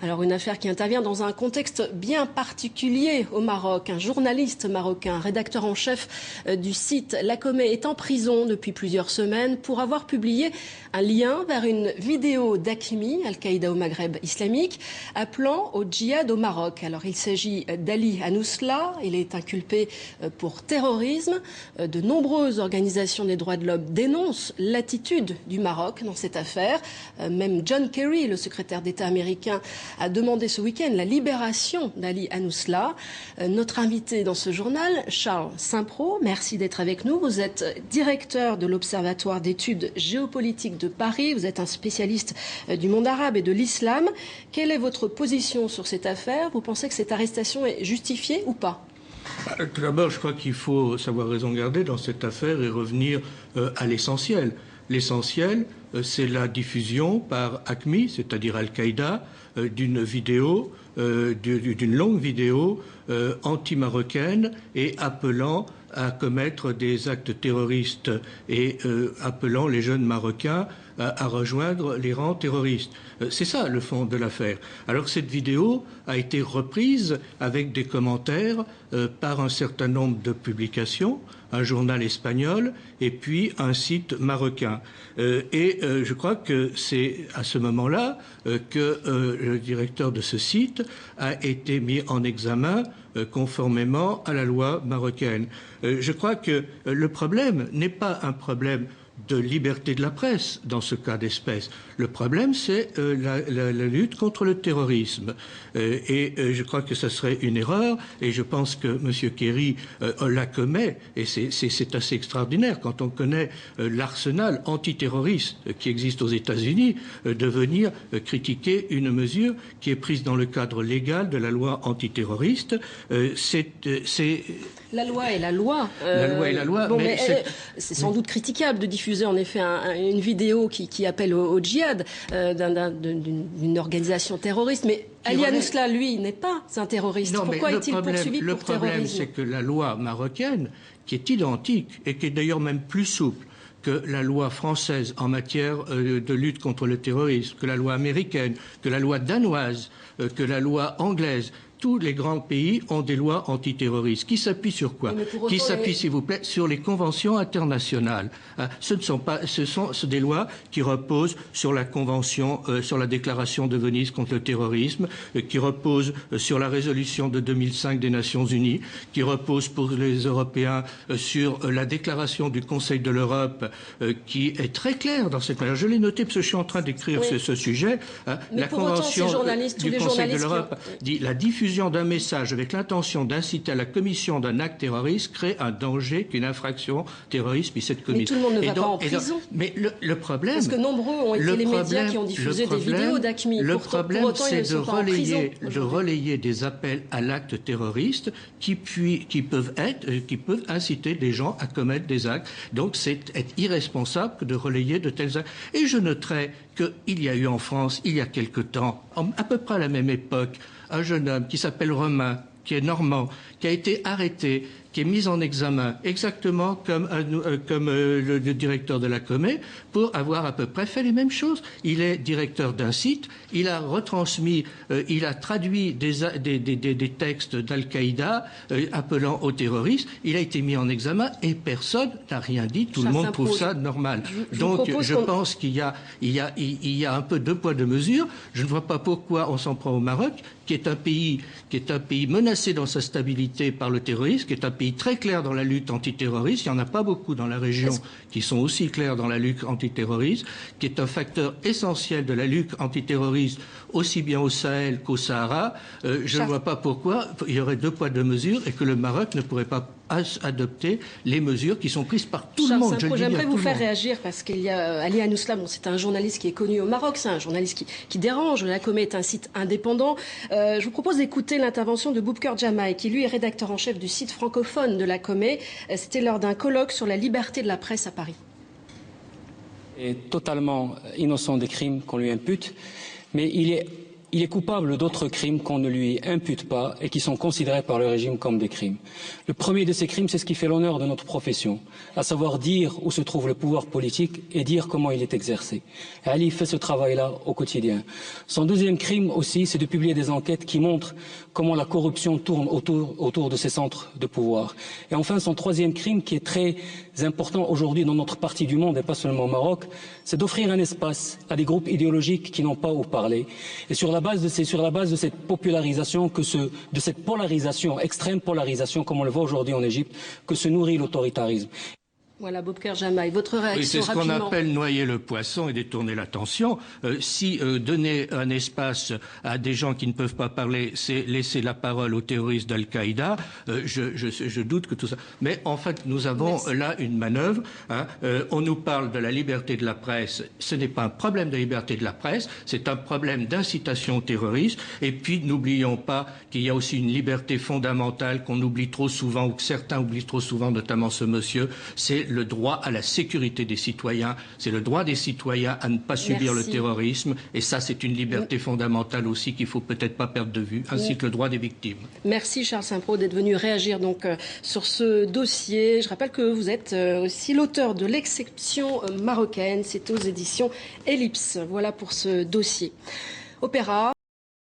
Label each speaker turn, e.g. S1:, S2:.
S1: Alors une affaire qui intervient dans un contexte bien particulier au Maroc. Un journaliste marocain, rédacteur en chef du site Lacomé, est en prison depuis plusieurs semaines pour avoir publié un lien vers une vidéo d'Hakmi, Al-Qaïda au Maghreb islamique, appelant au djihad au Maroc. Alors il s'agit d'Ali Anousla, il est inculpé pour terrorisme. De nombreuses organisations des droits de l'homme dénoncent l'attitude du Maroc dans cette affaire. Même John Kerry, le secrétaire d'État américain, a demandé ce week-end la libération d'Ali Anousla. Notre invité dans ce journal, Charles Saint-Pro, merci d'être avec nous. Vous êtes directeur de l'Observatoire d'études géopolitiques de Paris. Vous êtes un spécialiste du monde arabe et de l'islam. Quelle est votre position sur cette affaire? Vous pensez que cette arrestation est justifiée ou pas?
S2: Tout d'abord, je crois qu'il faut savoir raison garder dans cette affaire et revenir à l'essentiel. L'essentiel, c'est la diffusion par Haqmi, c'est-à-dire Al-Qaïda, d'une vidéo, d'une longue vidéo anti-marocaine et appelant à commettre des actes terroristes et appelant les jeunes Marocains à rejoindre les rangs terroristes. C'est ça le fond de l'affaire. Alors cette vidéo a été reprise avec des commentaires par un certain nombre de publications, un journal espagnol et puis un site marocain. Je crois que c'est à ce moment-là que le directeur de ce site a été mis en examen conformément à la loi marocaine. Je crois que le problème n'est pas un problème de liberté de la presse dans ce cas d'espèce. Le problème, c'est la lutte contre le terrorisme. Je crois que ce serait une erreur, et je pense que M. Kerry la commet, et c'est assez extraordinaire quand on connaît l'arsenal antiterroriste qui existe aux États-Unis, de venir critiquer une mesure qui est prise dans le cadre légal de la loi antiterroriste.
S1: La loi est la loi.
S2: La loi est la loi.
S1: Bon, mais c'est sans doute critiquable de diffuser en effet une vidéo qui appelle au djihad d'une organisation terroriste. Mais Ali Anousla, lui, n'est pas un terroriste.
S2: Non,
S1: pourquoi est-il poursuivi pour terrorisme?
S2: Le problème, c'est que la loi marocaine, qui est identique et qui est d'ailleurs même plus souple que la loi française en matière de lutte contre le terrorisme, que la loi américaine, que la loi danoise, que la loi anglaise, tous les grands pays ont des lois antiterroristes. Qui s'appuient sur quoi? Qui s'appuient, s'il vous plaît, sur les conventions internationales. Ce sont des lois qui reposent sur la convention, sur la déclaration de Venise contre le terrorisme, qui reposent sur la résolution de 2005 des Nations Unies, qui reposent pour les Européens sur la déclaration du Conseil de l'Europe, qui est très claire dans cette manière. Je l'ai noté parce que je suis en train d'écrire ce sujet.
S1: Mais
S2: la
S1: pour
S2: convention
S1: autant,
S2: du Conseil de l'Europe dit la diffusion d'un message avec l'intention d'inciter à la commission d'un acte terroriste crée un danger qu'une infraction terroriste puisse être commise.
S1: Mais tout le monde ne va pas en prison.
S2: Mais le problème...
S1: Parce que nombreux ont été les médias qui ont diffusé des vidéos d'Haqmi.
S2: Le problème, c'est de relayer des appels à l'acte terroriste qui peuvent inciter des gens à commettre des actes. Donc c'est être irresponsable que de relayer de tels actes. Et je noterai qu'il y a eu en France, il y a quelque temps, à peu près à la même époque, un jeune homme qui s'appelle Romain, qui est normand, qui a été arrêté, qui est mis en examen, exactement comme le directeur de Lacomé, pour avoir à peu près fait les mêmes choses. Il est directeur d'un site, il a retransmis, il a traduit des textes d'Al-Qaïda appelant aux terroristes, il a été mis en examen et personne n'a rien dit, tout le monde trouve ça normal. Donc je pense qu'il y a un peu deux poids deux mesures. Je ne vois pas pourquoi on s'en prend au Maroc, qui est un pays menacé dans sa stabilité par le terrorisme, qui est un pays très clair dans la lutte antiterroriste. Il n'y en a pas beaucoup dans la région qui sont aussi clairs dans la lutte antiterroriste, qui est un facteur essentiel de la lutte antiterroriste aussi bien au Sahel qu'au Sahara. Je ne vois pas pourquoi il y aurait deux poids deux mesures et que le Maroc ne pourrait pas adopter les mesures qui sont prises par tout le monde.
S1: J'aimerais vous faire réagir parce qu'il y a Ali Anousla, c'est un journaliste qui est connu au Maroc, c'est un journaliste qui dérange. Lacomé est un site indépendant. Je vous propose d'écouter l'intervention de Boubker Jamaï, qui lui est rédacteur en chef du site francophone de Lacomé. C'était lors d'un colloque sur la liberté de la presse à Paris.
S3: Il est totalement innocent des crimes qu'on lui impute, mais il est il est coupable d'autres crimes qu'on ne lui impute pas et qui sont considérés par le régime comme des crimes. Le premier de ces crimes, c'est ce qui fait l'honneur de notre profession, à savoir dire où se trouve le pouvoir politique et dire comment il est exercé. Ali fait ce travail-là au quotidien. Son deuxième crime aussi, c'est de publier des enquêtes qui montrent comment la corruption tourne autour de ces centres de pouvoir. Et enfin, son troisième crime, qui est très important aujourd'hui dans notre partie du monde et pas seulement au Maroc, c'est d'offrir un espace à des groupes idéologiques qui n'ont pas où parler. Et sur la base de cette popularisation, de cette polarisation, extrême polarisation, comme on le voit aujourd'hui en Égypte, que se nourrit l'autoritarisme.
S1: Voilà, Boubacar Jamaï, votre réaction
S2: rapidement. C'est ce qu'on appelle noyer le poisson et détourner l'attention. Si donner un espace à des gens qui ne peuvent pas parler, c'est laisser la parole aux terroristes d'Al-Qaïda, je doute que tout ça... Mais en fait, nous avons là une manœuvre. On nous parle de la liberté de la presse. Ce n'est pas un problème de liberté de la presse, c'est un problème d'incitation au terrorisme. Et puis, n'oublions pas qu'il y a aussi une liberté fondamentale qu'on oublie trop souvent, ou que certains oublient trop souvent, notamment ce monsieur, c'est le droit à la sécurité des citoyens, c'est le droit des citoyens à ne pas subir le terrorisme, et ça c'est une liberté fondamentale aussi qu'il ne faut peut-être pas perdre de vue, ainsi que le droit des victimes.
S1: Merci Charles Saint-Preux d'être venu réagir donc sur ce dossier. Je rappelle que vous êtes aussi l'auteur de L'exception marocaine, c'est aux éditions Ellipse. Voilà pour ce dossier. Opéra.